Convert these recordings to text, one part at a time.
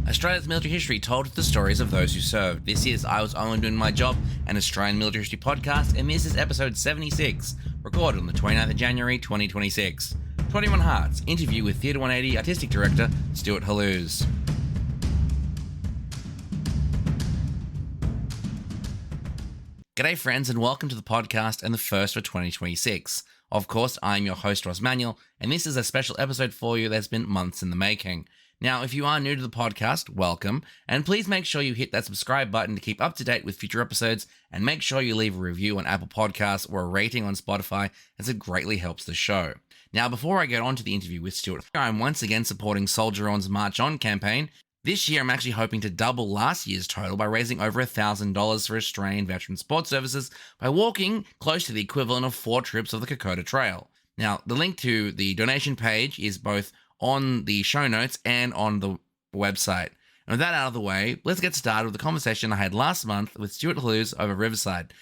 Australia's military history told with the stories of those who served. This is I Was Only Doing My Job, an Australian military history podcast, and this is episode 76, recorded on the 29th of January 2026. 21 Hearts, interview with Theatre180 Artistic Director Stuart Halusz. G'day friends and welcome to the podcast and the first for 2026. Of course, I'm your host Ross Manuel, and this is a special episode for you that's been months in the making. Now, if you are new to the podcast, welcome, and please make sure you hit that subscribe button to keep up to date with future episodes, and make sure you leave a review on Apple Podcasts or a rating on Spotify, as it greatly helps the show. Now, before I get on to the interview with Stuart, I'm once again supporting Soldier On's March On campaign. This year, I'm actually hoping to double last year's total by raising over $1,000 for Australian veteran sports services by walking close to the equivalent of 4 trips of the Kokoda Trail. Now, the link to the donation page is both on the show notes and on the website. And with that out of the way, let's get started with the conversation I had last month with Stuart Halusz over Riverside.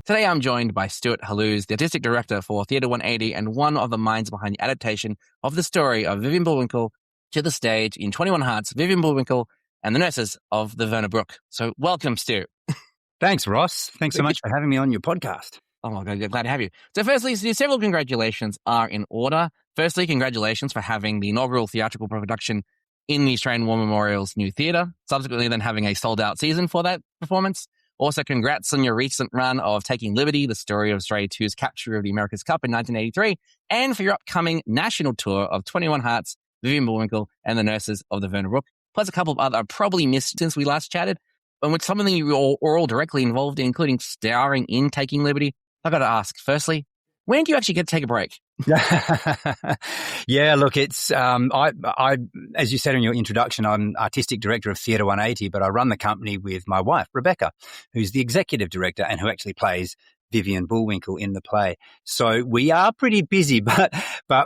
Today I'm joined by Stuart Halusz, the Artistic Director for Theatre180 and one of the minds behind the adaptation of the story of Vivian Bullwinkel to the stage in 21 Hearts, Vivian Bullwinkel and the Nurses of the Vyner Brooke. So welcome, Stu. Thanks, Ross. Thanks so much for having me on your podcast. Oh my God, glad to have you. So firstly, several congratulations are in order. Firstly, congratulations for having the inaugural theatrical production in the Australian War Memorial's new theatre, subsequently then having a sold-out season for that performance. Also, congrats on your recent run of Taking Liberty, the story of Australia 2's capture of the America's Cup in 1983, and for your upcoming national tour of 21 Hearts, Vivian Bullwinkel, and the Nurses of the Vyner Brooke, plus a couple of other I've probably missed since we last chatted, and with something you were all directly involved in, including starring in Taking Liberty. I've got to ask, firstly, when do you actually get to take a break? Yeah, look, it's, I, as you said in your introduction, I'm artistic director of Theatre180, but I run the company with my wife, Rebecca, who's the executive director and who actually plays Vivian Bullwinkel in the play. So we are pretty busy, but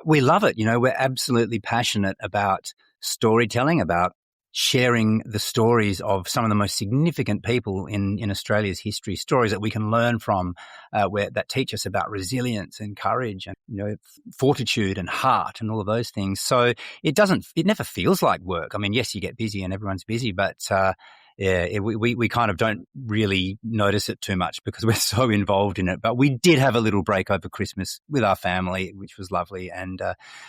we love it. You know, we're absolutely passionate about storytelling, about sharing the stories of some of the most significant people in Australia's history, stories that we can learn from, that teach us about resilience and courage and, you know, fortitude and heart and all of those things. So it never feels like work. I mean, yes, you get busy and everyone's busy, but we kind of don't really notice it too much because we're so involved in it. But we did have a little break over Christmas with our family, which was lovely, and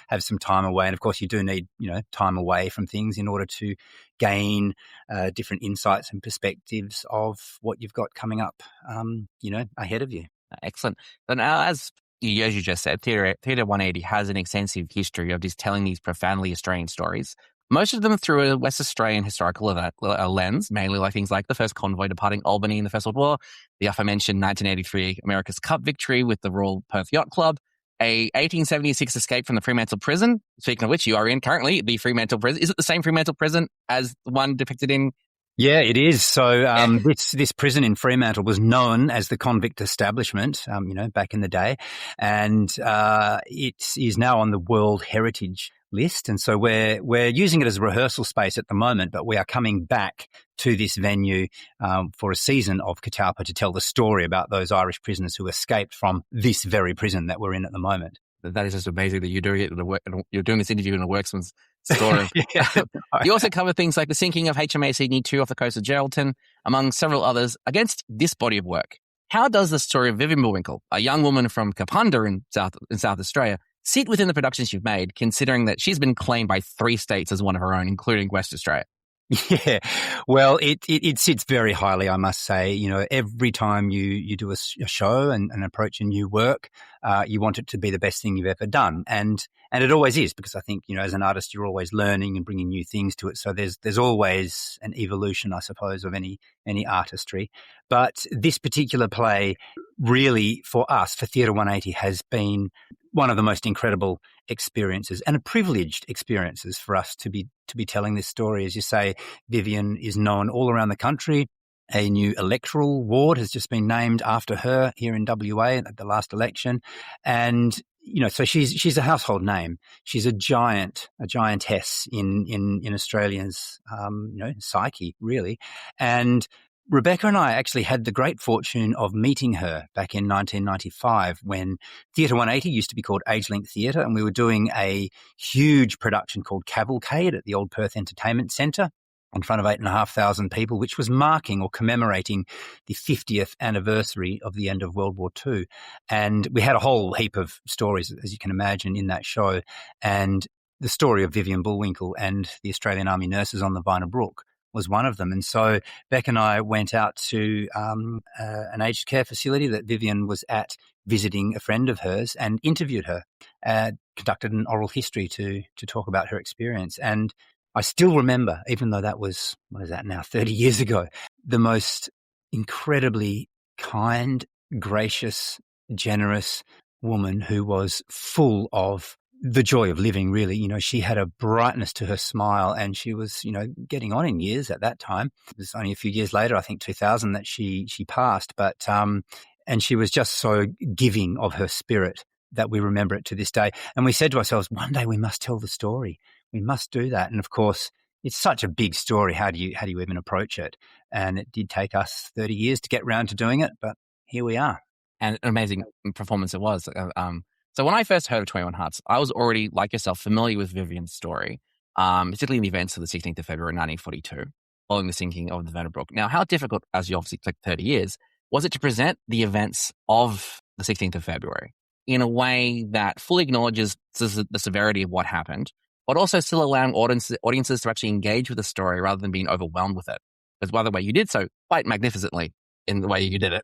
have some time away. And of course, you do need, you know, time away from things in order to gain different insights and perspectives of what you've got coming up, you know, ahead of you. Excellent. So now, as you just said, Theatre180 has an extensive history of just telling these profoundly Australian stories. Most of them through a West Australian historical lens, mainly like things like the first convoy departing Albany in the First World War, the aforementioned 1983 America's Cup victory with the Royal Perth Yacht Club, a 1876 escape from the Fremantle prison. Speaking of which, you are in currently the Fremantle prison. Is it the same Fremantle prison as the one depicted in? Yeah, it is. So this prison in Fremantle was known as the convict establishment, you know, back in the day, and it is now on the World Heritage list. And so we're using it as a rehearsal space at the moment, but we are coming back to this venue for a season of Catalpa to tell the story about those Irish prisoners who escaped from this very prison that we're in at the moment. That is just amazing that you're doing it. You're doing this interview in a worksman's story. You also cover things like the sinking of HMAS Sydney 2 off the coast of Geraldton, among several others, against this body of work. How does the story of Vivian Bullwinkel, a young woman from Kapunda in South Australia, sit within the productions you've made, considering that she's been claimed by 3 states as one of her own, including West Australia? Yeah, well, it sits very highly, I must say. You know, every time you do a show and approach a new work, you want it to be the best thing you've ever done, and it always is, because I think, you know, as an artist, you're always learning and bringing new things to it. So there's always an evolution, I suppose, of any artistry. But this particular play, really, for us, for Theatre180, has been one of the most incredible experiences and a privileged experiences for us to be telling this story. As you say, Vivian is known all around the country. A new electoral ward has just been named after her here in WA at the last election. And, you know, so she's a household name. She's a giantess in Australians, you know, psyche, really. And Rebecca and I actually had the great fortune of meeting her back in 1995 when Theatre180 used to be called Agelink Theatre, and we were doing a huge production called Cavalcade at the Old Perth Entertainment Centre in front of 8,500 people, which was marking or commemorating the 50th anniversary of the end of World War II. And we had a whole heap of stories, as you can imagine, in that show. And the story of Vivian Bullwinkel and the Australian Army nurses on the Vyner Brooke was one of them. And so Beck and I went out to an aged care facility that Vivian was at, visiting a friend of hers, and interviewed her, conducted an oral history to talk about her experience. And I still remember, even though that was, 30 years ago, the most incredibly kind, gracious, generous woman who was full of the joy of living, really. She had a brightness to her smile, and she was, getting on in years at that time. It was only a few years later, I think 2000, that she passed. But, and she was just so giving of her spirit that we remember it to this day. And we said to ourselves, one day we must tell the story. We must do that. And of course, it's such a big story. How do you even approach it? And it did take us 30 years to get round to doing it, but here we are. And an amazing performance it was. So when I first heard of 21 Huts, I was already, like yourself, familiar with Vivian's story, particularly in the events of the 16th of February 1942, following the sinking of the Vyner Brooke. Now, how difficult, as you obviously took 30 years, was it to present the events of the 16th of February in a way that fully acknowledges the severity of what happened, but also still allowing audiences to actually engage with the story rather than being overwhelmed with it? Because by the way, you did so quite magnificently in the way you did it.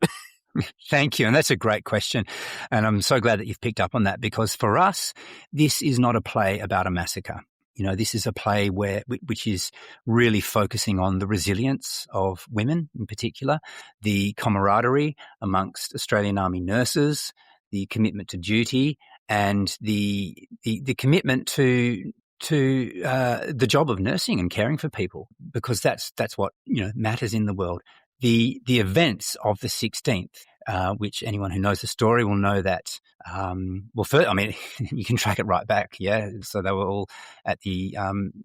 Thank you. And that's a great question. And I'm so glad that you've picked up on that, because for us, this is not a play about a massacre. This is a play which is really focusing on the resilience of women in particular, the camaraderie amongst Australian Army nurses, the commitment to duty, and the commitment to the job of nursing and caring for people, because that's what matters in the world. The events of the 16th, which anyone who knows the story will know that, you can track it right back, yeah. So they were all at the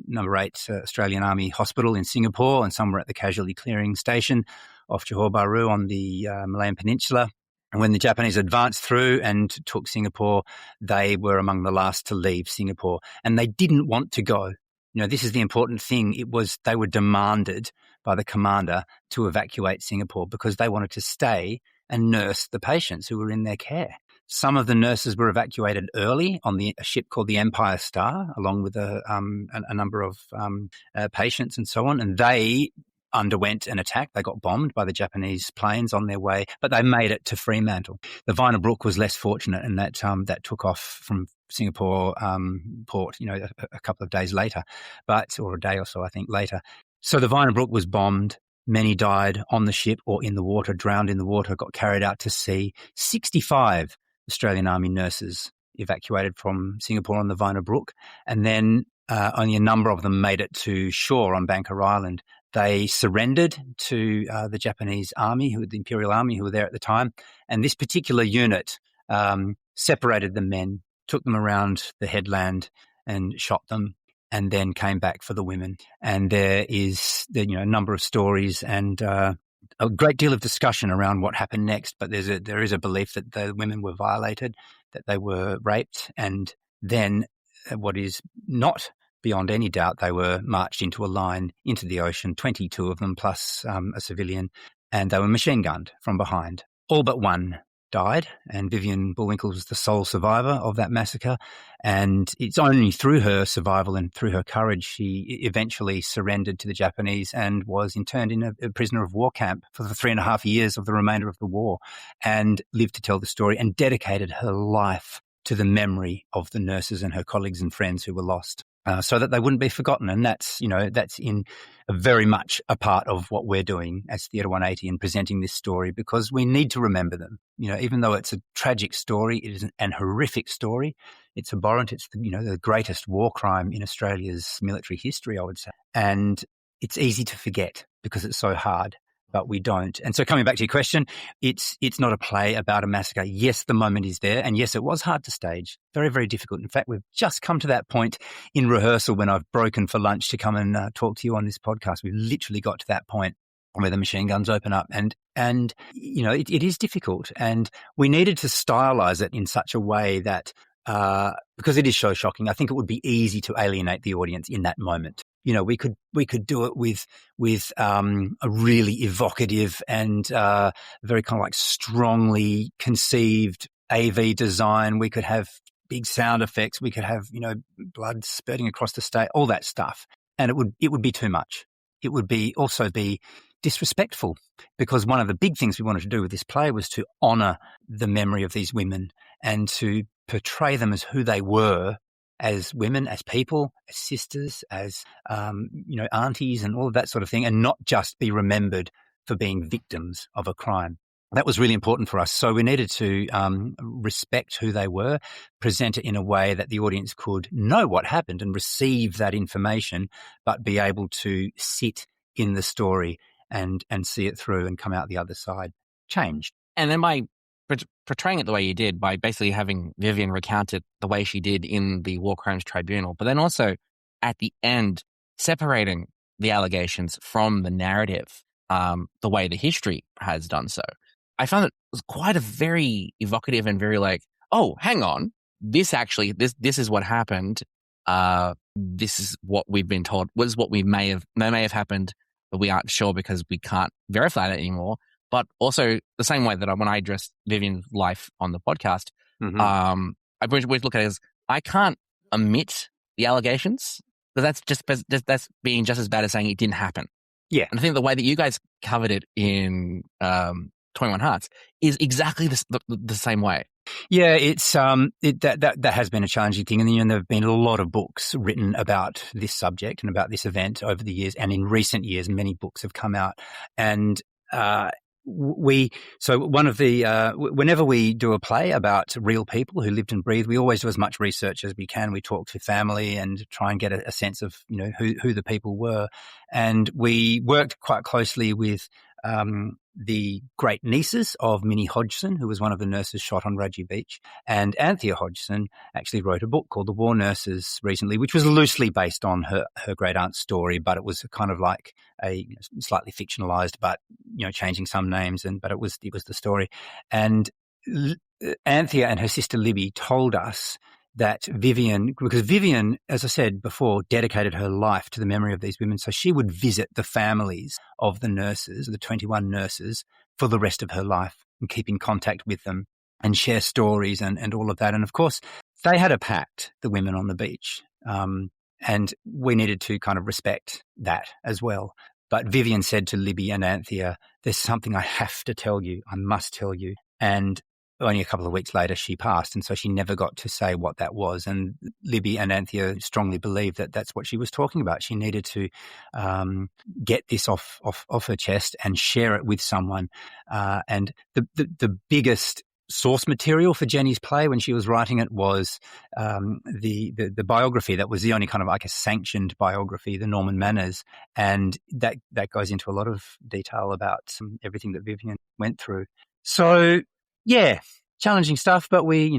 number 8 Australian Army Hospital in Singapore, and some were at the casualty clearing station off Johor Bahru on the Malayan Peninsula. And when the Japanese advanced through and took Singapore, they were among the last to leave Singapore, and they didn't want to go. This is the important thing. They were demanded by the commander to evacuate Singapore because they wanted to stay and nurse the patients who were in their care. Some of the nurses were evacuated early on a ship called the Empire Star, along with a number of patients and so on, and they underwent an attack. They got bombed by the Japanese planes on their way, but they made it to Fremantle. The Vyner Brooke was less fortunate in that took off from Singapore port, a couple of days later, or a day or so, I think, later. So the Vyner Brooke was bombed. Many died on the ship or in the water, drowned in the water, got carried out to sea. 65 Australian Army nurses evacuated from Singapore on the Vyner Brooke, and then only a number of them made it to shore on Bangka Island. They surrendered to the Japanese Army, the Imperial Army, who were there at the time. And this particular unit separated the men, took them around the headland and shot them, and then came back for the women. And there is a number of stories and a great deal of discussion around what happened next. But there is a belief that the women were violated, that they were raped, and then what is not beyond any doubt, they were marched into a line into the ocean, 22 of them plus a civilian, and they were machine gunned from behind. All but one died, and Vivian Bullwinkel was the sole survivor of that massacre. And it's only through her survival and through her courage she eventually surrendered to the Japanese and was interned in a prisoner of war camp for the 3.5 years of the remainder of the war, and lived to tell the story and dedicated her life to the memory of the nurses and her colleagues and friends who were lost. So that they wouldn't be forgotten. And that's in very much a part of what we're doing as Theatre180 in presenting this story, because we need to remember them. Even though it's a tragic story, it is an horrific story. It's abhorrent. It's the greatest war crime in Australia's military history, I would say. And it's easy to forget because it's so hard, but we don't. And so coming back to your question, it's not a play about a massacre. Yes, the moment is there. And yes, it was hard to stage. Very, very difficult. In fact, we've just come to that point in rehearsal when I've broken for lunch to come and talk to you on this podcast. We've literally got to that point. where the machine guns open up. And you know, it is difficult. And we needed to stylize it in such a way that, because it is so shocking, I think it would be easy to alienate the audience in that moment. You know, we could do it with a really evocative and very kind of like strongly conceived AV design. We could have big sound effects. We could have, you know, blood spurting across the stage, all that stuff. And it would be too much. It would also be disrespectful, because one of the big things we wanted to do with this play was to honour the memory of these women and to portray them as who they were as women, as people, as sisters, as you know, aunties and all of that sort of thing, and not just be remembered for being victims of a crime. That was really important for us. So we needed to respect who they were, present it in a way that the audience could know what happened and receive that information, but be able to sit in the story and see it through and come out the other side changed. And then by portraying it the way you did, by basically having Vivian recount it the way she did in the War Crimes Tribunal, but then also at the end, separating the allegations from the narrative, the way the history has done so. I found it was quite a very evocative and very like, oh, hang on, this is what happened. This is what we've been told, was what we may have happened, but we aren't sure because we can't verify that anymore. But also the same way that when I addressed Vivian's life on the podcast, I always look at it as, I can't omit the allegations, but that's being just as bad as saying it didn't happen. Yeah. And I think the way that you guys covered it in 21 Hearts is exactly the same way. Yeah, it's that has been a challenging thing, and you know, there have been a lot of books written about this subject and about this event over the years, and in recent years, many books have come out. And whenever we do a play about real people who lived and breathed, we always do as much research as we can. We talk to family and try and get a sense of, you know, who the people were, and we worked quite closely with the great nieces of Minnie Hodgson, who was one of the nurses shot on Raji Beach. And Anthea Hodgson actually wrote a book called The War Nurses recently, which was loosely based on her great aunt's story, but it was kind of like a slightly fictionalized, but, you know, changing some names, but it was the story. And Anthea and her sister Libby told us that Vivian, because Vivian, as I said before, dedicated her life to the memory of these women. So she would visit the families of the nurses, the 21 nurses, for the rest of her life and keep in contact with them and share stories and all of that. And of course, they had a pact, the women on the beach, and we needed to kind of respect that as well. But Vivian said to Libby and Anthea, there's something I have to tell you. I must tell you. And only a couple of weeks later, she passed, and so she never got to say what that was. And Libby and Anthea strongly believed that that's what she was talking about. She needed to get this off her chest and share it with someone. And the biggest source material for Jenny's play when she was writing it was the biography that was the only kind of like a sanctioned biography, the Norman Manners, and that goes into a lot of detail about everything that Vivian went through. So, yeah, challenging stuff, but we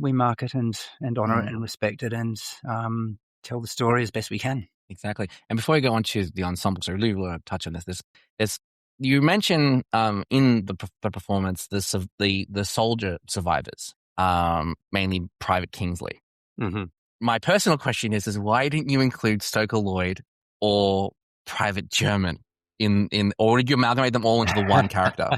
mark it and honour it and respect it and tell the story as best we can. Exactly. And before we go on to the ensemble, so I really want to touch on this. You mentioned in the performance the soldier survivors, mainly Private Kingsley. Mm-hmm. My personal question is why didn't you include Stoker Lloyd or Private German or did you amalgamate them all into the one character?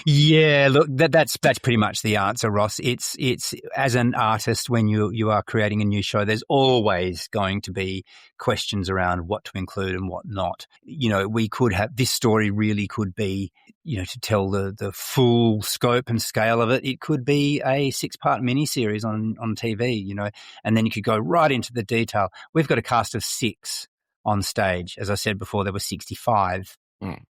Yeah, look, that's pretty much the answer, Ross. It's as an artist, when you are creating a new show, there's always going to be questions around what to include and what not. You know, we could have, this story really could be, you know, to tell the full scope and scale of it, it could be a 6-part miniseries on TV, you know, and then you could go right into the detail. We've got a cast of 6 on stage. As I said before, there were 65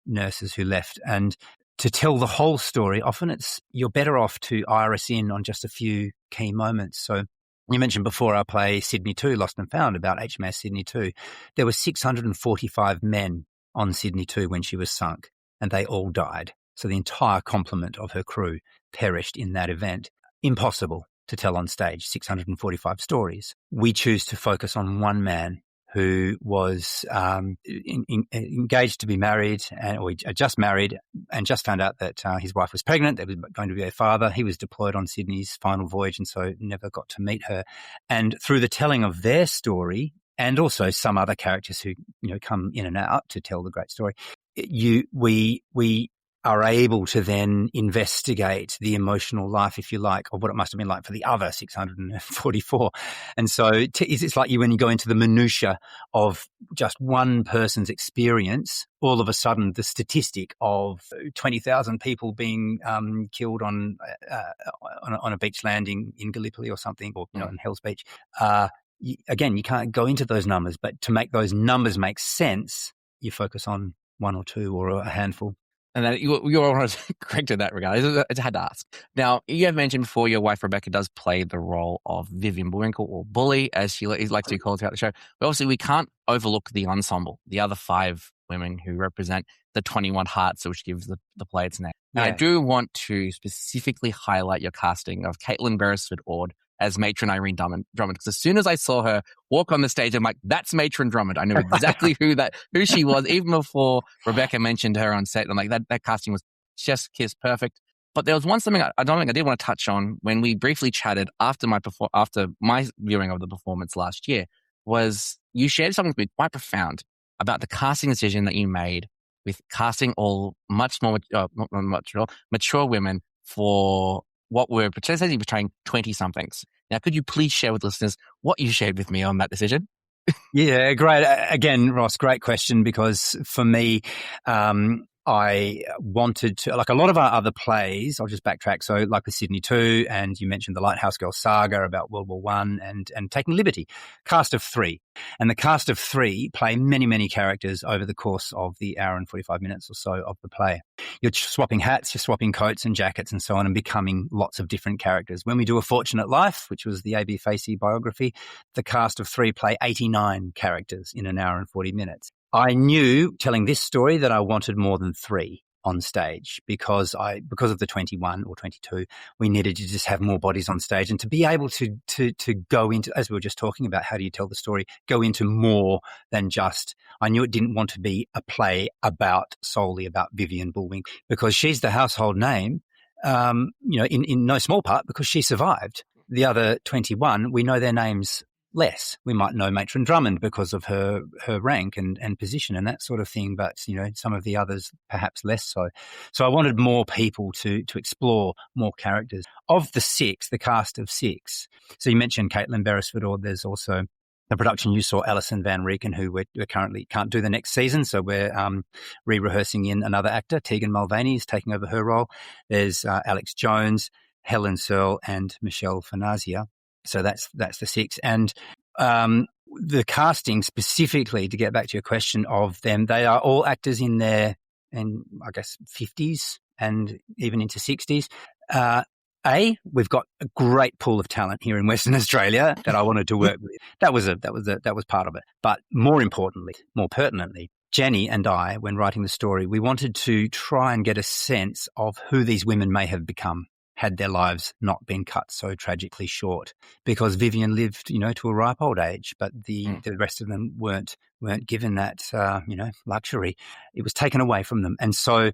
nurses who left. And to tell the whole story, often you're better off to iris in on just a few key moments. So you mentioned before our play Sydney 2, Lost and Found, about HMS Sydney 2. There were 645 men on Sydney 2 when she was sunk, and they all died. So the entire complement of her crew perished in that event. Impossible to tell on stage 645 stories. We choose to focus on one man who was engaged to be married, or just married, and just found out that his wife was pregnant. They were going to be a father. He was deployed on Sydney's final voyage, and so never got to meet her. And through the telling of their story, and also some other characters who come in and out to tell the great story, we are able to then investigate the emotional life, if you like, of what it must have been like for the other 644. And so it's like when you go into the minutiae of just one person's experience, all of a sudden the statistic of 20,000 people being killed on a beach landing in Gallipoli or something, or in Hell's Beach. Again, you can't go into those numbers, but to make those numbers make sense, you focus on one or two or a handful. And then you are correct in that regard. I had to ask. Now, you have mentioned before your wife, Rebecca, does play the role of Vivian Bullwinkel, or Bully, as she likes to be called throughout the show. But obviously, we can't overlook the ensemble, the other 5 women who represent the 21 Hearts, which gives the play its name. Now, I do want to specifically highlight your casting of Caitlin Beresford-Ord as Matron Irene Drummond, because as soon as I saw her walk on the stage, I'm like, that's Matron Drummond. I knew exactly who she was, even before Rebecca mentioned her on set. I'm like, that casting was just kiss perfect. But there was something I don't think I did want to touch on when we briefly chatted after my viewing of the performance last year, was you shared something with me quite profound about the casting decision that you made with casting all much more mature women for what we're potentially portraying 20-somethings. Now, could you please share with listeners what you shared with me on that decision? Yeah, great. Again, Ross, great question, because for me, I wanted to, like a lot of our other plays, I'll just backtrack. So like with Sydney 2, and you mentioned the Lighthouse Girl saga about World War I and Taking Liberty, cast of 3. And the cast of 3 play many, many characters over the course of the hour and 45 minutes or so of the play. You're swapping hats, you're swapping coats and jackets and so on, and becoming lots of different characters. When we do A Fortunate Life, which was the A.B. Facey biography, the cast of 3 play 89 characters in an hour and 40 minutes. I knew telling this story that I wanted more than 3 on stage because of the 21 or 22, we needed to just have more bodies on stage, and to be able to go into, as we were just talking about, how do you tell the story, go into more than just, I knew it didn't want to be a play solely about Vivian Bullwinkel, because she's the household name, in no small part because she survived. The other 21, we know their names less. We might know Matron Drummond because of her rank and position and that sort of thing, but some of the others perhaps less so. So I wanted more people to explore more characters. Of the 6, the cast of 6, so you mentioned Caitlin Beresford-Ord. There's also the production you saw, Alison Van Rieken, who we currently can't do the next season, so we're re-rehearsing in another actor. Tegan Mulvaney is taking over her role. There's Alex Jones, Helen Searle, and Michelle Fanazia. So that's the 6. And the casting specifically, to get back to your question of them, they are all actors in their, I guess, 50s and even into 60s. We've got a great pool of talent here in Western Australia that I wanted to work with. That was part of it. But more importantly, more pertinently, Jenny and I, when writing the story, we wanted to try and get a sense of who these women may have become had their lives not been cut so tragically short, because Vivian lived, to a ripe old age, but the rest of them weren't given that, luxury. It was taken away from them. And so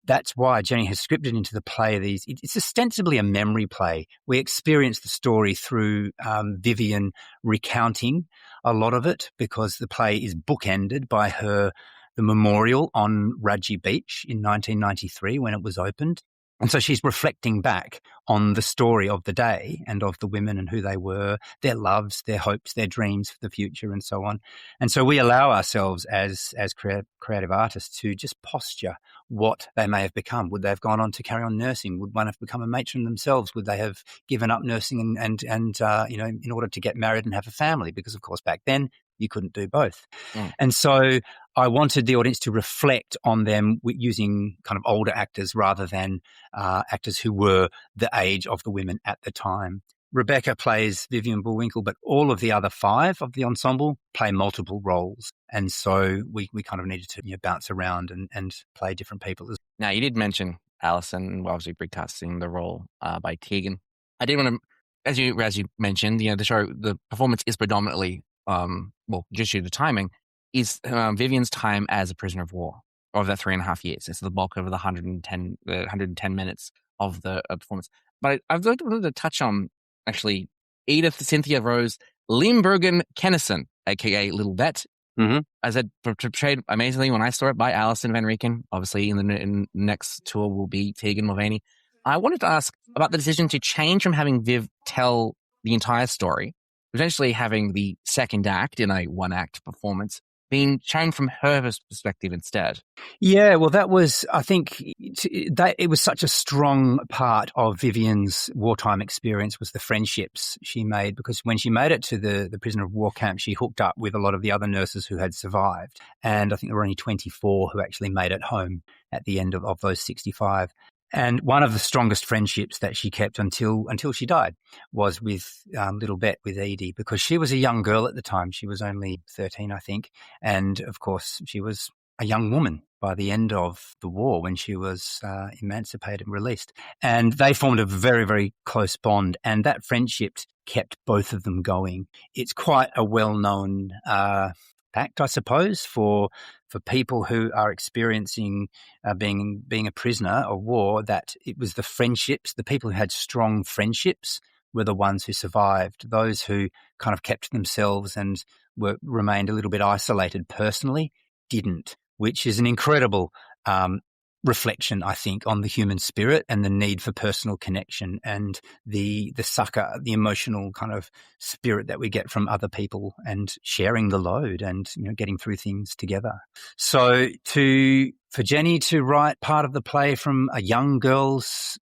that's why Jenny has scripted into the play it's ostensibly a memory play. We experience the story through Vivian recounting a lot of it, because the play is bookended by the memorial on Raji Beach in 1993 when it was opened. And so she's reflecting back on the story of the day and of the women and who they were, their loves, their hopes, their dreams for the future, and so on. And so we allow ourselves as creative artists to just posture what they may have become. Would they have gone on to carry on nursing? Would one have become a matron themselves? Would they have given up nursing and in order to get married and have a family? Because, of course, back then you couldn't do both. And so I wanted the audience to reflect on them using kind of older actors rather than actors who were the age of the women at the time. Rebecca plays Vivian Bullwinkel, but all of the other 5 of the ensemble play multiple roles. And so we kind of needed to bounce around and play different people. Now, you did mention Alison, obviously recasting the role by Tegan. I did want to, as you mentioned, the show, the performance is predominantly just due to timing, is Vivian's time as a prisoner of war of that 3.5 years. It's the bulk of the 110 minutes of the performance. But I've wanted to touch on, actually, Edith Cynthia Rose Limburgen Kennison, aka Little Bet, as it portrayed amazingly when I saw it by Alison Van Rieken. Obviously, in the next tour will be Tegan Mulvaney. I wanted to ask about the decision to change from having Viv tell the entire story, potentially having the second act in a one-act performance being shown from her perspective instead. Yeah, well, that was, I think, that it was such a strong part of Vivian's wartime experience was the friendships she made, because when she made it to the prisoner of war camp, she hooked up with a lot of the other nurses who had survived. And I think there were only 24 who actually made it home at the end of those 65. And one of the strongest friendships that she kept until she died was with Little Bet, with Edie, because she was a young girl at the time. She was only 13, I think. And, of course, she was a young woman by the end of the war when she was emancipated and released. And they formed a very, very close bond. And that friendship kept both of them going. It's quite a well-known fact, I suppose, for people who are experiencing being a prisoner of war, that it was the friendships, the people who had strong friendships were the ones who survived. Those who kind of kept themselves and remained a little bit isolated personally didn't, which is an incredible reflection, I think, on the human spirit and the need for personal connection and the succor, the emotional kind of spirit that we get from other people and sharing the load and, you know, getting through things together. So for Jenny to write part of the play from a young girl's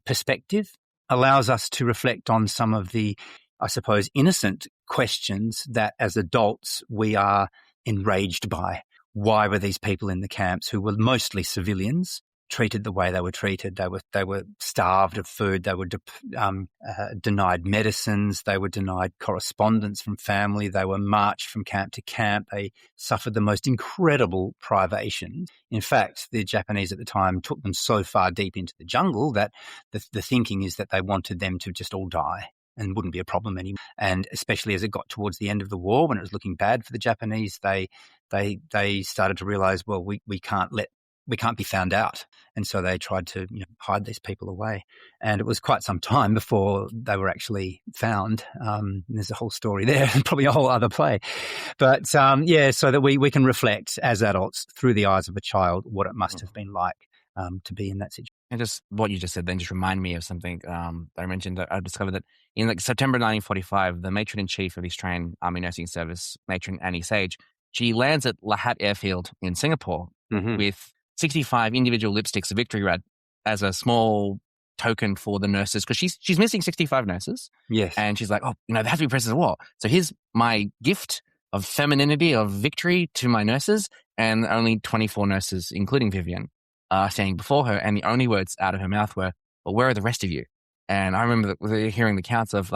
perspective allows us to reflect on some of the, I suppose, innocent questions that as adults we are enraged by. Why were these people in the camps, who were mostly civilians, treated the way they were treated? They were starved of food. They were denied medicines. They were denied correspondence from family. They were marched from camp to camp. They suffered the most incredible privations. In fact, the Japanese at the time took them so far deep into the jungle that the thinking is that they wanted them to just all die and wouldn't be a problem anymore. And especially as it got towards the end of the war, when it was looking bad for the Japanese, they started to realize, well, we can't be found out. And so they tried to, you know, hide these people away. And it was quite some time before they were actually found. There's a whole story there, probably a whole other play. But so that we can reflect as adults through the eyes of a child what it must have been like to be in that situation. And just what you just said then just reminded me of something that I mentioned. I discovered that in September 1945, the matron-in-chief of the Australian Army Nursing Service, matron Annie Sage, she lands at Lahat Airfield in Singapore with 65 individual lipsticks of Victory Red as a small token for the nurses, because she's missing 65 nurses. Yes. And she's like, they have to be prisoners of war. So here's my gift of femininity, of victory to my nurses, and only 24 nurses, including Vivian, standing before her, and the only words out of her mouth were, well, where are the rest of you? And I remember hearing the accounts of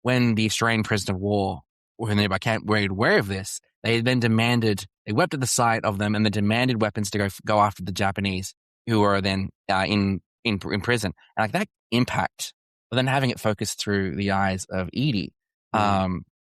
when the Australian prisoner of war were nearby camp were aware of this, they then they wept at the sight of them and they demanded weapons to go after the Japanese who were then in prison. And like that impact, but then having it focused through the eyes of Edie, that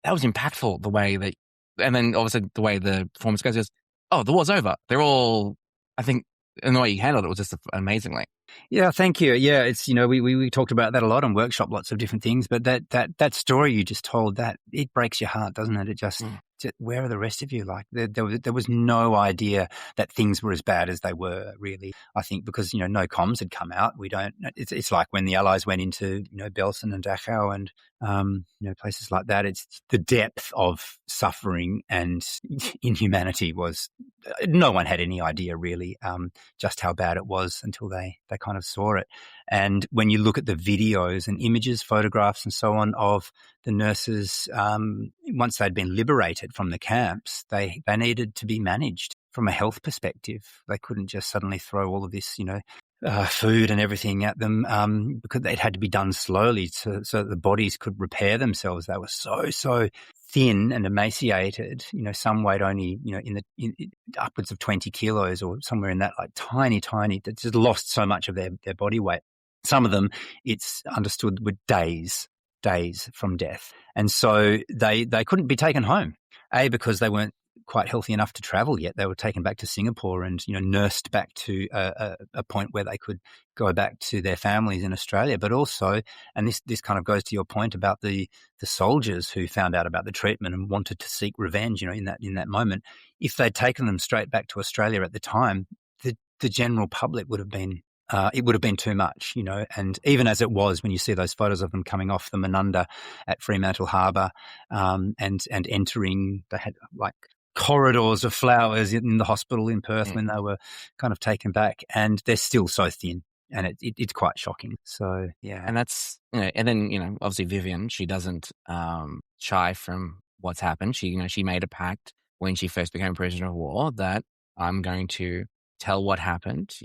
was impactful, the way that, and then obviously the way the performance goes is, the war's over. They're all, I think, and the way you handled it was just amazingly. Yeah, thank you. Yeah, it's, you know, we talked about that a lot on workshop, lots of different things, but that story you just told, that it breaks your heart, doesn't it? It just where are the rest of you? Like there was no idea that things were as bad as they were, really. I think because, you know, no comms had come out. It's like when the Allies went into, you know, Belsen and Dachau and you know, places like that. It's the depth of suffering and inhumanity was, no one had any idea really just how bad it was until they kind of saw it. And when you look at the videos and images, photographs and so on of the nurses, once they'd been liberated from the camps, they needed to be managed from a health perspective. They couldn't just suddenly throw all of this, you know, food and everything at them because it had to be done slowly so that the bodies could repair themselves. They were so thin and emaciated. You know, some weighed only, you know, in upwards of 20 kilos or somewhere in that, like tiny, that just lost so much of their body weight. Some of them, it's understood, were days days from death. And so they couldn't be taken home, because they weren't quite healthy enough to travel yet. They were taken back to Singapore and, nursed back to a point where they could go back to their families in Australia. But also, and this kind of goes to your point about the soldiers who found out about the treatment and wanted to seek revenge, in that moment, if they'd taken them straight back to Australia at the time, the general public would have been it would have been too much, and even as it was, when you see those photos of them coming off the Menunda at Fremantle Harbour and entering, they had like corridors of flowers in the hospital in Perth when they were kind of taken back, and they're still so thin, and it's quite shocking. So, yeah. And that's, and then, obviously Vivian, she doesn't shy from what's happened. She made a pact when she first became prisoner of war that I'm going to tell what happened.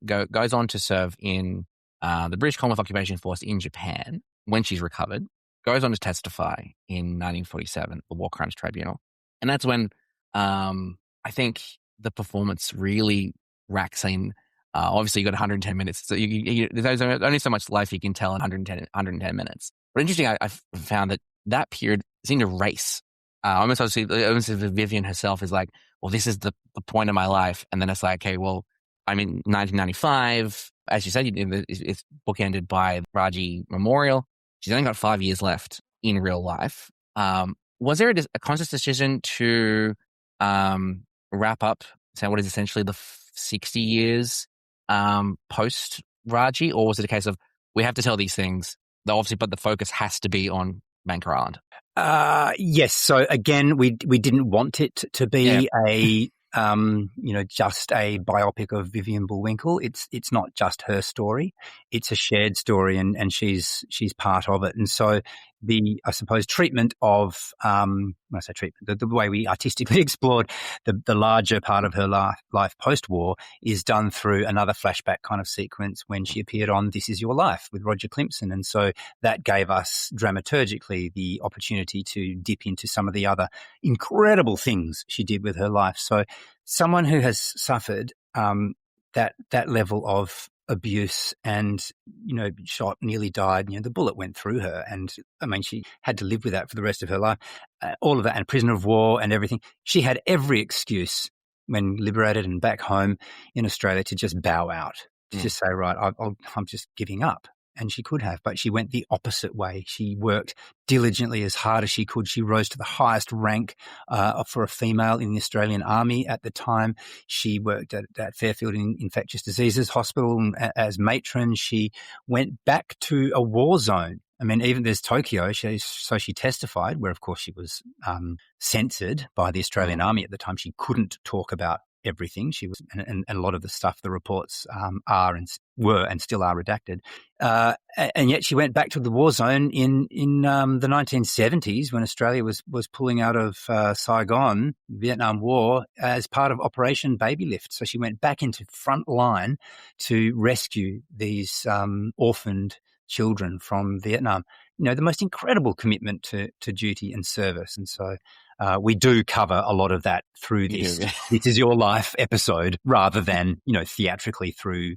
Goes on to serve in the British Commonwealth Occupation Force in Japan when she's recovered. Goes on to testify in 1947, the War Crimes Tribunal. And that's when I think the performance really racks in. Obviously, you got 110 minutes. So there's only so much life you can tell in 110 minutes. But interesting, I found that period seemed to race. Almost as Vivian herself is like, well, this is the point of my life. And then it's like, okay, well, I'm in 1995. As you said, it's bookended by Raji Memorial. She's only got 5 years left in real life. Was there a conscious decision to wrap up, say, what is essentially the 60 years post Raji? Or was it a case of, we have to tell these things, obviously, but the focus has to be on Bangka Island? Yes. So again, we didn't want it to be just a biopic of Vivian Bullwinkel. It's not just her story. It's a shared story, and she's part of it. And so I suppose treatment of, when I say treatment, the way we artistically explored the larger part of her life post-war is done through another flashback kind of sequence when she appeared on This Is Your Life with Roger Klimpson. And so that gave us dramaturgically the opportunity to dip into some of the other incredible things she did with her life. So someone who has suffered that level of abuse and, shot, nearly died, the bullet went through her, and I mean, she had to live with that for the rest of her life, all of that, and prisoner of war and everything. She had every excuse when liberated and back home in Australia to just bow out, to just say, right, I'm just giving up. And she could have, but she went the opposite way. She worked diligently as hard as she could. She rose to the highest rank for a female in the Australian Army at the time. She worked at Fairfield Infectious Diseases Hospital as matron. She went back to a war zone. I mean, even there's Tokyo. So she testified, where of course she was censored by the Australian Army at the time. She couldn't talk about everything. She was, and a lot of the stuff, the reports were and still are redacted. And yet she went back to the war zone in the 1970s when Australia was pulling out of Saigon, Vietnam War, as part of Operation Baby Lift. So she went back into front line to rescue these orphaned children from Vietnam. The most incredible commitment to duty and service. And so we do cover a lot of that through this This Is Your Life episode, rather than, theatrically through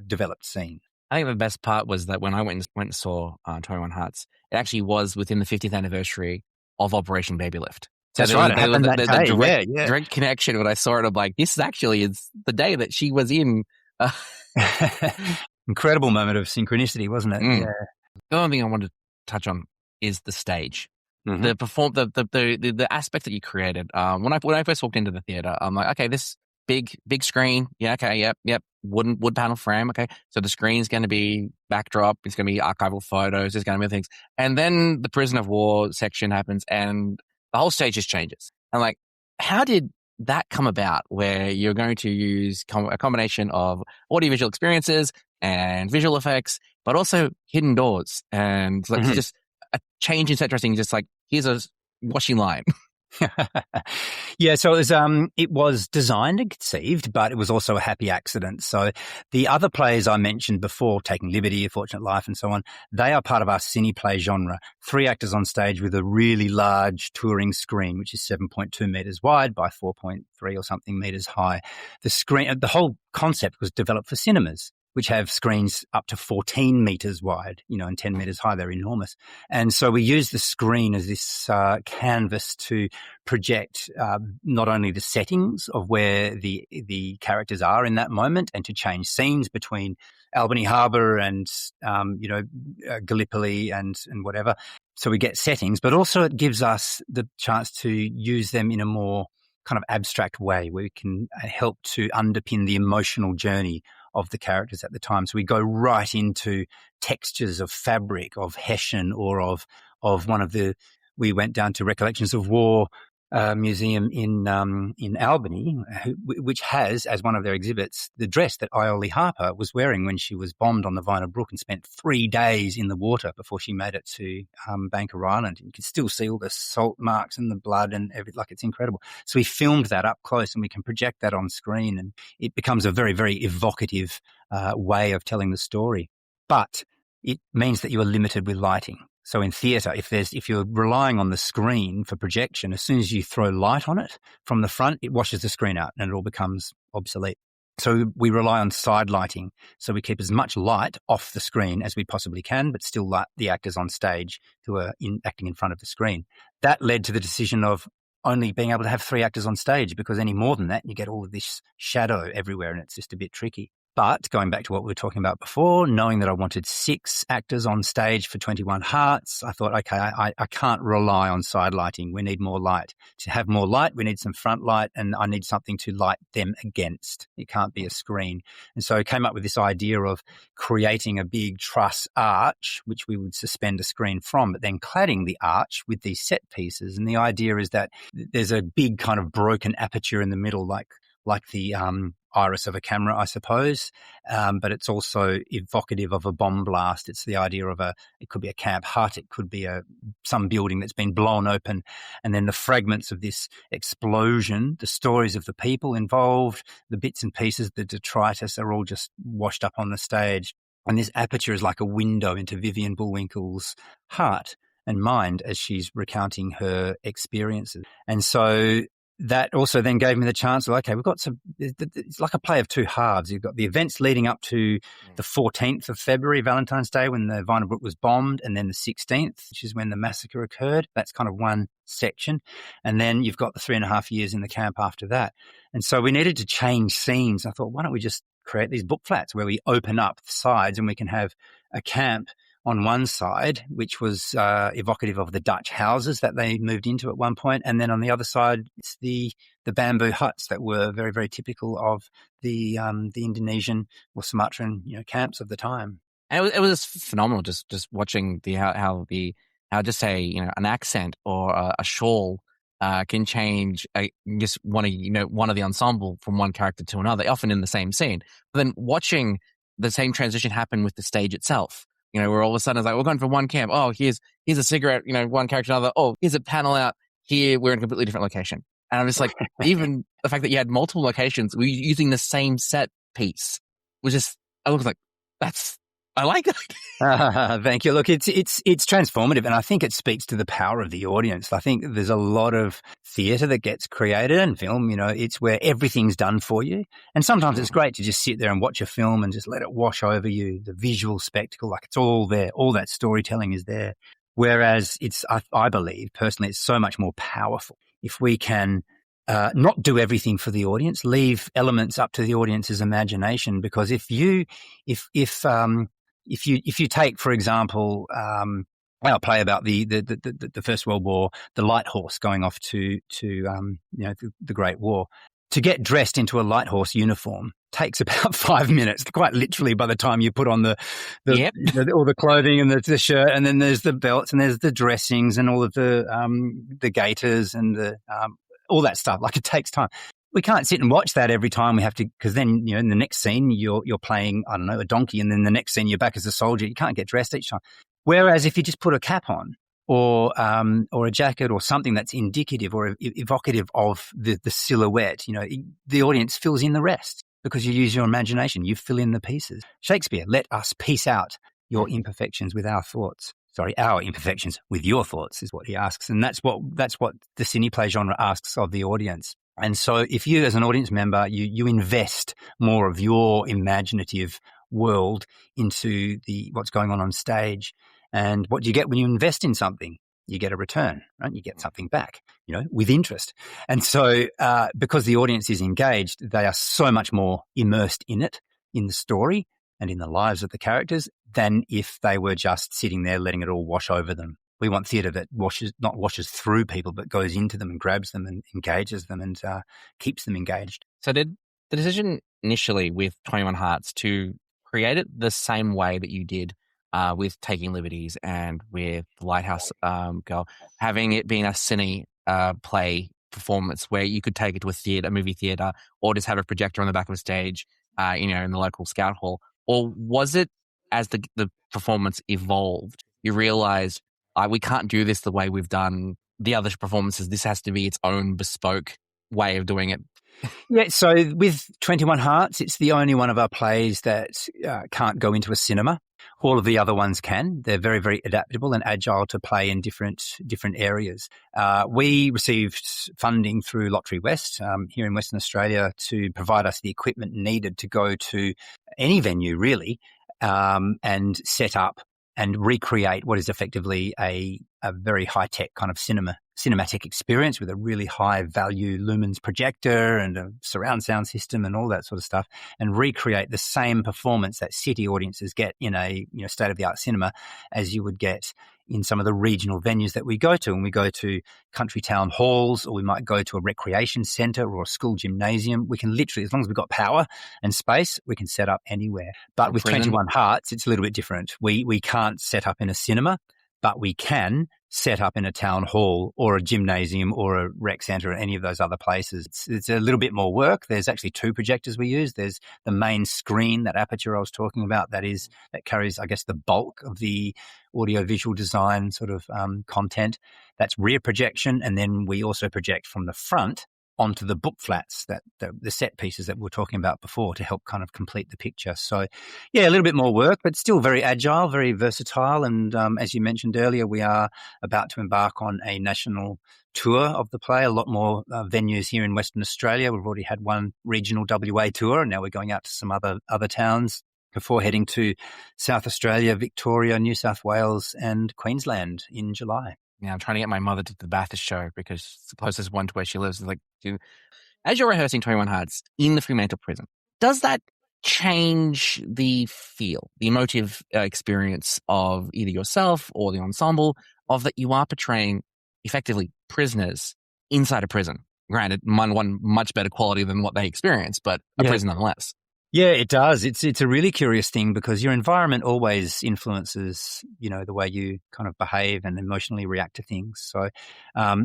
developed scene. I think the best part was that when I went and saw 21 Hearts, it actually was within the 50th anniversary of Operation Baby Lift. So that's right. It happened that day. Direct connection. When I saw it, I'm like, this is the day that she was in. Incredible moment of synchronicity, wasn't it? Yeah. The other thing I wanted to touch on is the stage. Mm-hmm. The aspect that you created. When I first walked into the theater, I'm like, okay, this big screen. Yeah, okay, yep. Wood panel frame. Okay, so the screen's going to be backdrop. It's going to be archival photos. There's going to be things, and then the prisoner of war section happens, and the whole stage just changes. I'm like, how did that come about? Where you're going to use a combination of audiovisual experiences and visual effects, but also hidden doors and like just a change in set dressing. Just like, here's a washing line. Yeah, so it was designed and conceived, but it was also a happy accident. So the other plays I mentioned before, Taking Liberty, A Fortunate Life, and so on, they are part of our cine play genre. 3 actors on stage with a really large touring screen, which is 7.2 meters wide by 4.3 or something meters high. The whole concept was developed for cinemas. which have screens up to 14 meters wide, and 10 meters high. They're enormous. And so we use the screen as this canvas to project not only the settings of where the characters are in that moment, and to change scenes between Albany Harbour and, Gallipoli and whatever. So we get settings, but also it gives us the chance to use them in a more kind of abstract way where we can help to underpin the emotional journey of the characters at the time. So we go right into textures of fabric, of hessian, or of we went down to Recollections of War museum in Albany, which has as one of their exhibits the dress that Iole Harper was wearing when she was bombed on the Vyner Brooke and spent 3 days in the water before she made it to Bangka Island. You can still see all the salt marks and the blood and everything. Like, it's incredible. So we filmed that up close, and we can project that on screen, and it becomes a very, very evocative way of telling the story. But it means that you are limited with lighting. So in theatre, if you're relying on the screen for projection, as soon as you throw light on it from the front, it washes the screen out and it all becomes obsolete. So we rely on side lighting. So we keep as much light off the screen as we possibly can, but still light the actors on stage who are acting in front of the screen. That led to the decision of only being able to have 3 actors on stage, because any more than that, you get all of this shadow everywhere and it's just a bit tricky. But going back to what we were talking about before, knowing that I wanted 6 actors on stage for 21 Hearts, I thought, okay, I can't rely on side lighting. We need more light. To have more light, we need some front light, and I need something to light them against. It can't be a screen. And so I came up with this idea of creating a big truss arch, which we would suspend a screen from, but then cladding the arch with these set pieces. And the idea is that there's a big kind of broken aperture in the middle, like the iris of a camera, I suppose, but it's also evocative of a bomb blast. It's the idea of it could be a camp hut, it could be some building that's been blown open, and then the fragments of this explosion, the stories of the people involved, the bits and pieces, the detritus are all just washed up on the stage. And this aperture is like a window into Vivian Bullwinkel's heart and mind as she's recounting her experiences. And so that also then gave me the chance of, okay, we've got it's like a play of 2 halves. You've got the events leading up to the 14th of February, Valentine's Day, when the Vyner Brooke was bombed, and then the 16th, which is when the massacre occurred. That's kind of one section. And then you've got the 3.5 years in the camp after that. And so we needed to change scenes. I thought, why don't we just create these book flats where we open up the sides and we can have a camp on one side, which was evocative of the Dutch houses that they moved into at one point, and then on the other side, it's the bamboo huts that were very, very typical of the Indonesian or Sumatran camps of the time. And it was phenomenal just watching how just say an accent or a shawl can change just one of the ensemble from one character to another, often in the same scene. But then watching the same transition happen with the stage itself. Where all of a sudden it's like, we're going from one camp. Oh, here's a cigarette, one character, another. Oh, here's a panel out. Here, we're in a completely different location. And I'm just like, even the fact that you had multiple locations, we're using the same set piece was just, I was like, I like that. Thank you. Look, it's transformative, and I think it speaks to the power of the audience. I think there's a lot of theatre that gets created and film, it's where everything's done for you. And sometimes it's great to just sit there and watch a film and just let it wash over you, the visual spectacle, like it's all there. All that storytelling is there. Whereas I believe personally, it's so much more powerful if we can not do everything for the audience, leave elements up to the audience's imagination. Because if you take, for example, our play about the First World War, the light horse going off to the Great War, to get dressed into a light horse uniform takes about 5 minutes, quite literally, by the time you put on all the clothing and the shirt, and then there's the belts and there's the dressings and all of the gaiters and all that stuff. Like, it takes time. We can't sit and watch that every time. We have to, because then, in the next scene, you're playing, I don't know, a donkey, and then the next scene you're back as a soldier. You can't get dressed each time. Whereas if you just put a cap on or a jacket or something that's indicative or evocative of the silhouette, the audience fills in the rest because you use your imagination. You fill in the pieces. Shakespeare, let us piece out your imperfections with our thoughts. Sorry, our imperfections with your thoughts is what he asks. And that's what the cineplay genre asks of the audience. And so if you, as an audience member, you invest more of your imaginative world into what's going on stage. And what do you get when you invest in something? You get a return, right? You get something back, with interest. And so because the audience is engaged, they are so much more immersed in it, in the story and in the lives of the characters, than if they were just sitting there letting it all wash over them. We want theatre that not washes through people, but goes into them and grabs them and engages them and keeps them engaged. So did the decision initially with 21 Hearts to create it the same way that you did with Taking Liberties and with Lighthouse Girl, having it being a cine play performance where you could take it to a movie theatre, or just have a projector on the back of a stage, in the local scout hall? Or was it, as the performance evolved, you realised we can't do this the way we've done the other performances. This has to be its own bespoke way of doing it? Yeah, so with 21 Hearts, it's the only one of our plays that can't go into a cinema. All of the other ones can. They're very, very adaptable and agile to play in different areas. We received funding through Lottery West here in Western Australia to provide us the equipment needed to go to any venue, really, and set up and recreate what is effectively a very high-tech kind of cinematic experience with a really high-value lumens projector and a surround sound system and all that sort of stuff, and recreate the same performance that city audiences get in a state-of-the-art cinema as you would get in some of the regional venues that we go to. And we go to country town halls, or we might go to a recreation centre or a school gymnasium. We can literally, as long as we've got power and space, we can set up anywhere. But with 21 Hearts, it's a little bit different. We can't set up in a cinema, but we can set up in a town hall or a gymnasium or a rec centre or any of those other places. It's a little bit more work. There's actually two projectors we use. There's the main screen, that aperture I was talking about, that carries, I guess, the bulk of the audio-visual design sort of content. That's rear projection. And then we also project from the front onto the book flats, that the set pieces that we were talking about before, to help kind of complete the picture. So, yeah, a little bit more work, but still very agile, very versatile. And as you mentioned earlier, we are about to embark on a national tour of the play. A lot more venues here in Western Australia. We've already had one regional WA tour, and now we're going out to some other towns before heading to South Australia, Victoria, New South Wales, and Queensland in July. Yeah, I'm trying to get my mother to the Bathurst show, because it's the closest one to where she lives. As you're rehearsing 21 Hearts in the Fremantle prison, does that change the feel, the emotive experience of either yourself or the ensemble, of that you are portraying effectively prisoners inside a prison? Granted, one much better quality than what they experience, but a prison nonetheless. Yeah, it does. It's a really curious thing, because your environment always influences, the way you kind of behave and emotionally react to things. So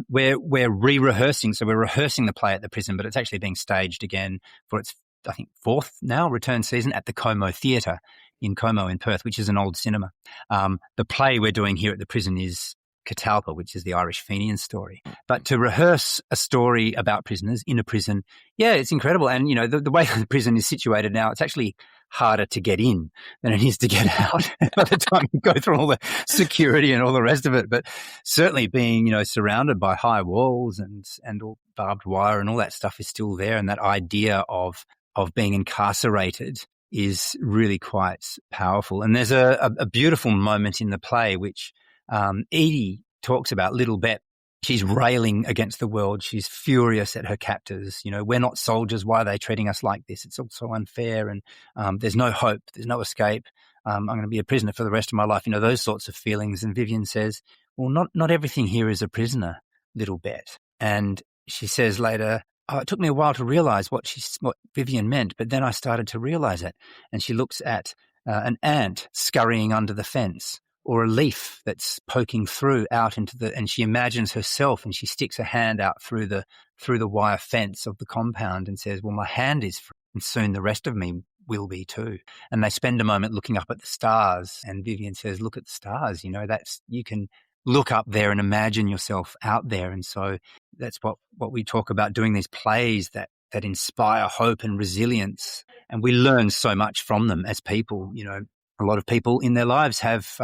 we're re-rehearsing. So we're rehearsing the play at the prison, but it's actually being staged again for its, I think, fourth now return season at the Como Theatre in Como in Perth, which is an old cinema. The play we're doing here at the prison is Catalpa, which is the Irish Fenian story. But to rehearse a story about prisoners in a prison, yeah, it's incredible. And, the way the prison is situated now, it's actually harder to get in than it is to get out by the time you go through all the security and all the rest of it. But certainly being, surrounded by high walls and all barbed wire and all that stuff is still there. And that idea of being incarcerated is really quite powerful. And there's a beautiful moment in the play, which Edie talks about, Little Bet. She's railing against the world. She's furious at her captors. We're not soldiers. Why are they treating us like this? It's all so unfair, and there's no hope. There's no escape. I'm going to be a prisoner for the rest of my life. Those sorts of feelings. And Vivian says, well, not everything here is a prisoner, Little Bet. And she says later, it took me a while to realize what Vivian meant, but then I started to realize it. And she looks at an ant scurrying under the fence, or a leaf that's poking through out and she imagines herself, and she sticks a hand out through the wire fence of the compound and says, well, my hand is free, and soon the rest of me will be too. And they spend a moment looking up at the stars, and Vivian says, look at the stars, you can look up there and imagine yourself out there. And so that's what we talk about, doing these plays that inspire hope and resilience. And we learn so much from them as people. A lot of people in their lives have,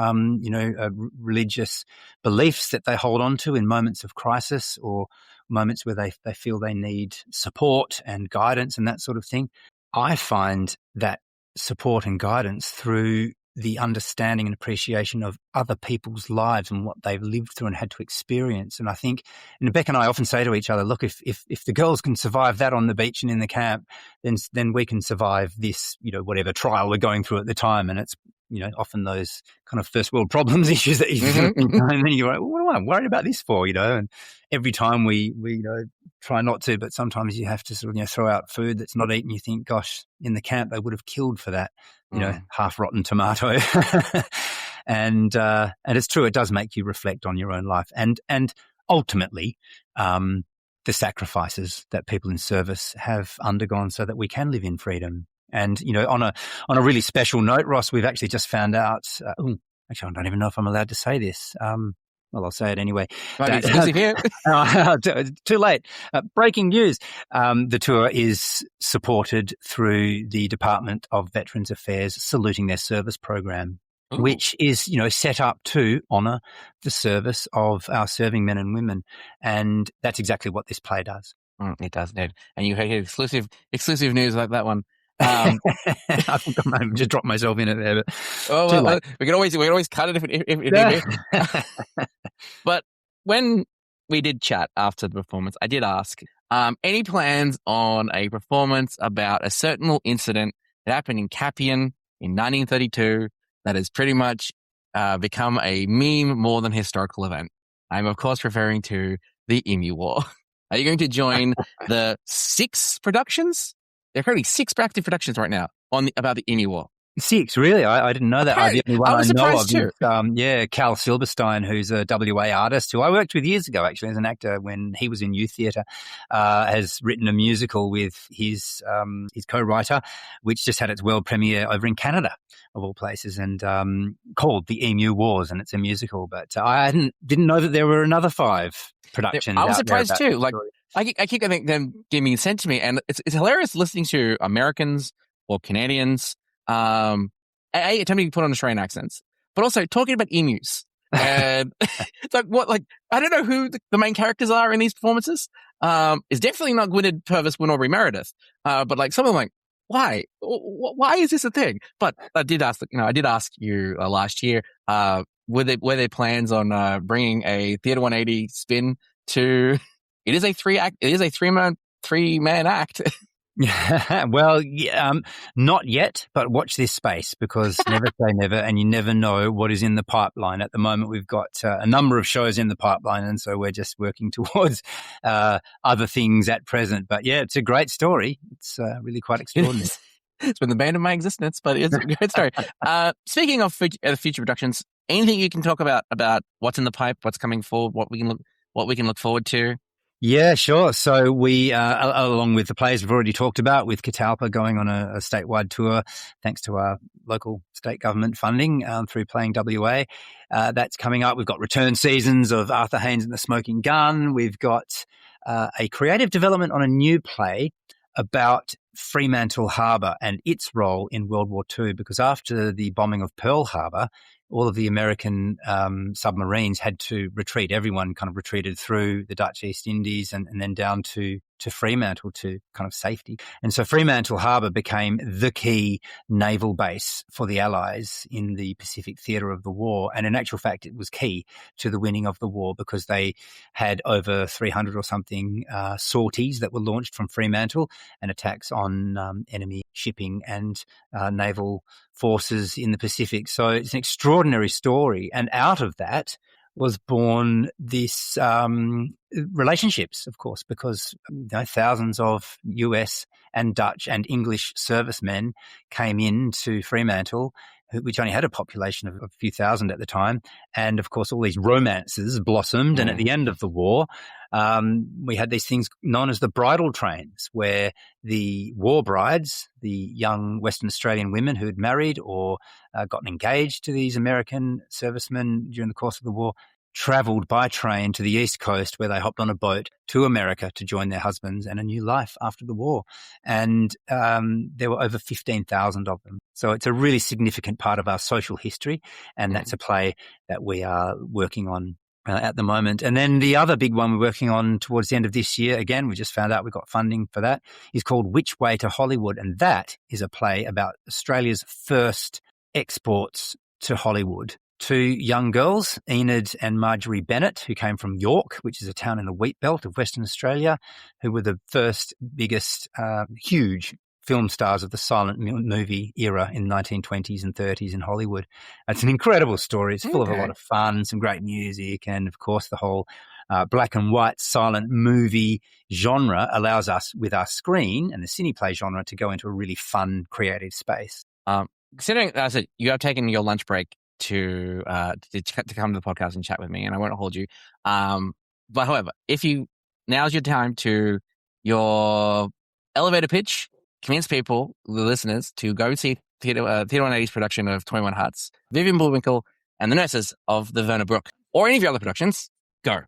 religious beliefs that they hold on to in moments of crisis, or moments where they feel they need support and guidance and that sort of thing. I find that support and guidance through the understanding and appreciation of other people's lives and what they've lived through and had to experience. And I think, and Beck and I often say to each other, look, if the girls can survive that on the beach and in the camp, then we can survive this, whatever trial we're going through at the time. And it's, often those kind of first world problems issues that you and then you're like, what am I worried about this for? And every time we try not to, but sometimes you have to sort of, throw out food that's not eaten. You think, gosh, in the camp, they would have killed for that, half rotten tomato. And it's true. It does make you reflect on your own life and ultimately, the sacrifices that people in service have undergone so that we can live in freedom. And, on a really special note, Ross, we've actually just found out, actually, I don't even know if I'm allowed to say this. Well, I'll say it anyway. Too late. Breaking news. The tour is supported through the Department of Veterans Affairs Saluting Their Service program, which is, set up to honour the service of our serving men and women. And that's exactly what this play does. It does, Ned. And you hear exclusive news like that one. I think I might have just dropped myself in it there. But we can always cut it if need be. But when we did chat after the performance, I did ask, any plans on a performance about a certain little incident that happened in Capian in 1932 that has pretty much become a meme more than historical event? I'm, of course, referring to the Emu War. Are you going to join the 6 productions? There are currently 6 active productions right now about the Emu War. 6, really? I didn't know that. Okay. The only one I was surprised know of is, Cal Silberstein, who's a WA artist who I worked with years ago, actually, as an actor when he was in youth theatre, has written a musical with his co-writer, which just had its world premiere over in Canada, of all places, and called The Emu Wars, and it's a musical. But I didn't know that there were another 5 productions. I was surprised too. Like, I keep getting them being sent to me, and it's hilarious listening to Americans or Canadians attempting to put on Australian accents, but also talking about emus. And it's like, I don't know who the main characters are in these performances. It's definitely not Gwynedd Purvis, Win Aubrey Meredith. But like some of them, like, why? Why is this a thing? But I did ask you last year, were there plans on bringing a Theatre180 spin to? It is a 3-man act. Well, not yet, but watch this space, because never say never, and you never know what is in the pipeline. At the moment, we've got a number of shows in the pipeline, and so we're just working towards other things at present. But yeah, it's a great story. It's really quite extraordinary. It's been the bane of my existence, but it's a great story. Speaking of future productions, anything you can talk about what's in the pipe, what's coming forward, what we can look forward to? Yeah, sure. So we, along with the plays we've already talked about, with Catalpa going on a statewide tour, thanks to our local state government funding through Playing WA, that's coming up. We've got return seasons of Arthur Haynes and the Smoking Gun. We've got a creative development on a new play about Fremantle Harbour and its role in World War II, because after the bombing of Pearl Harbor, all of the American submarines had to retreat. Everyone kind of retreated through the Dutch East Indies and then down to Fremantle to kind of safety. And so Fremantle Harbour became the key naval base for the Allies in the Pacific theatre of the war. And in actual fact, it was key to the winning of the war, because they had over 300 or something sorties that were launched from Fremantle and attacks on enemy shipping and naval forces in the Pacific. So it's an extraordinary story. And out of that was born this relationships, of course, because thousands of US and Dutch and English servicemen came into Fremantle, which only had a population of a few thousand at the time. And of course, all these romances blossomed. And at the end of the war, we had these things known as the bridal trains, where the war brides, the young Western Australian women who had married or gotten engaged to these American servicemen during the course of the war, travelled by train to the East Coast, where they hopped on a boat to America to join their husbands and a new life after the war. And there were over 15,000 of them. So it's a really significant part of our social history, and that's a play that we are working on at the moment. And then the other big one we're working on towards the end of this year, again, we just found out we got funding for that, is called Which Way to Hollywood. And that is a play about Australia's first exports to Hollywood. Two young girls, Enid and Marjorie Bennett, who came from York, which is a town in the wheat belt of Western Australia, who were the first biggest, huge film stars of the silent movie era in the 1920s and 30s in Hollywood. It's an incredible story. It's full of a lot of fun, some great music, and of course the whole black and white silent movie genre allows us, with our screen and the cineplay genre, to go into a really fun, creative space. Considering as you have taken your lunch break to come to the podcast and chat with me, and I won't hold you. But however, now's your time to your elevator pitch. Convince people, the listeners, to go see Theatre180's production of 21 Huts, Vivian Bullwinkel, and the nurses of the Vyner Brooke, or any of your other productions. Go.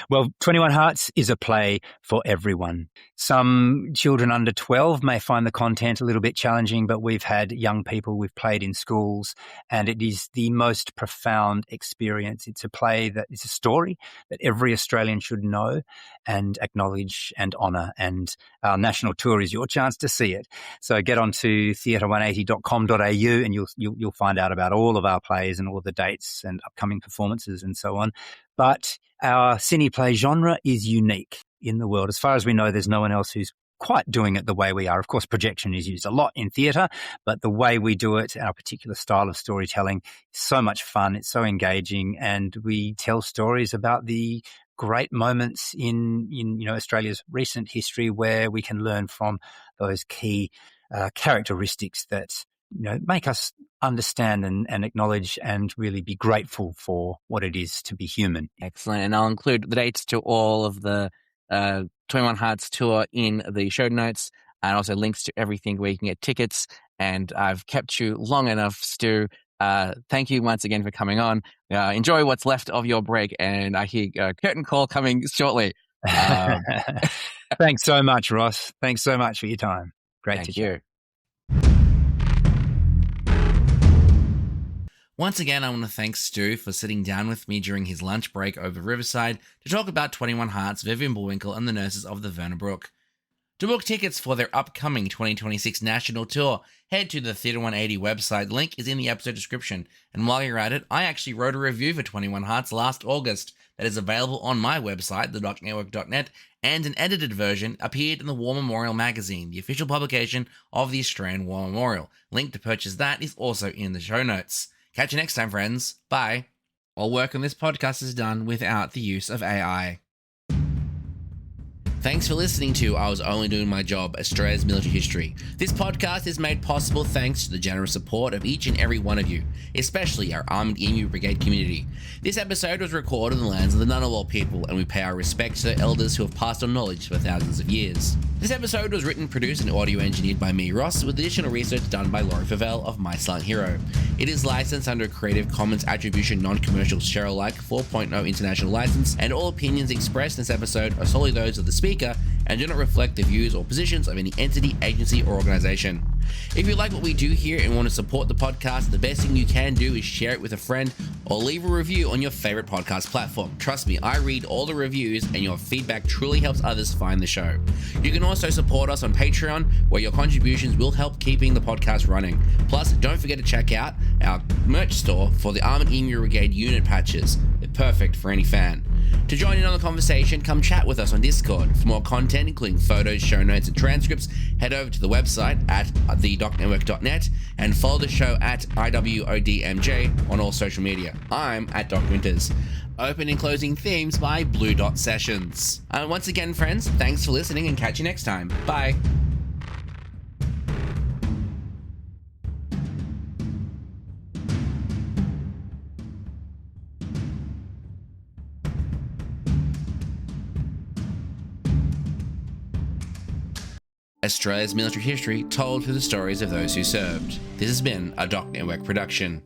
Well, 21 Hearts is a play for everyone. Some children under 12 may find the content a little bit challenging, but we've had young people, we've played in schools, and it is the most profound experience. It's a play that is a story that every Australian should know and acknowledge and honour, and our national tour is your chance to see it. So get on to theatre180.com.au and you'll find out about all of our plays and all of the dates and upcoming performances and so on. But our cineplay genre is unique in the world. As far as we know, there's no one else who's quite doing it the way we are. Of course, projection is used a lot in theatre, but the way we do it, our particular style of storytelling, is so much fun. It's so engaging, and we tell stories about the great moments in Australia's recent history where we can learn from those key characteristics that make us understand and acknowledge and really be grateful for what it is to be human. Excellent. And I'll include the dates to all of the 21 Hearts tour in the show notes, and also links to everything where you can get tickets. And I've kept you long enough, Stu. Thank you once again for coming on. Enjoy what's left of your break, and I hear a curtain call coming shortly. Thanks so much, Ross. Thanks so much for your time. Great to hear. Once again, I want to thank Stu for sitting down with me during his lunch break over Riverside to talk about 21 Hearts, Vivian Bullwinkel, and the nurses of the Vyner Brooke. To book tickets for their upcoming 2026 national tour, head to the Theatre180 website. The link is in the episode description. And while you're at it, I actually wrote a review for 21 Hearts last August that is available on my website, thedocnetwork.net, and an edited version appeared in the War Memorial magazine, the official publication of the Australian War Memorial. Link to purchase that is also in the show notes. Catch you next time, friends. Bye. All work on this podcast is done without the use of AI. Thanks for listening to I Was Only Doing My Job, Australia's Military History. This podcast is made possible thanks to the generous support of each and every one of you, especially our Armoured Emu Brigade community. This episode was recorded in the lands of the Ngunnawal people, and we pay our respects to their elders who have passed on knowledge for thousands of years. This episode was written, produced, and audio engineered by me, Ross, with additional research done by Laurie Favell of My Silent Hero. It is licensed under a Creative Commons Attribution Non-Commercial Share Alike 4.0 International License, and all opinions expressed in this episode are solely those of the speaker and do not reflect the views or positions of any entity, agency, or organization. If you like what we do here and want to support the podcast, the best thing you can do is share it with a friend or leave a review on your favorite podcast platform. Trust me, I read all the reviews and your feedback truly helps others find the show. You can also support us on Patreon, where your contributions will help keeping the podcast running. Plus, don't forget to check out our merch store for the Armoured Emu Brigade unit patches. They're perfect for any fan. To join in on the conversation, come chat with us on Discord. For more content, including photos, show notes, and transcripts, head over to the website at thedocnetwork.net and follow the show at IWODMJ on all social media. I'm at Doc Winters. Open and closing themes by Blue Dot Sessions. Once again, friends, thanks for listening and catch you next time. Bye. Australia's military history told through the stories of those who served. This has been a Doc Network production.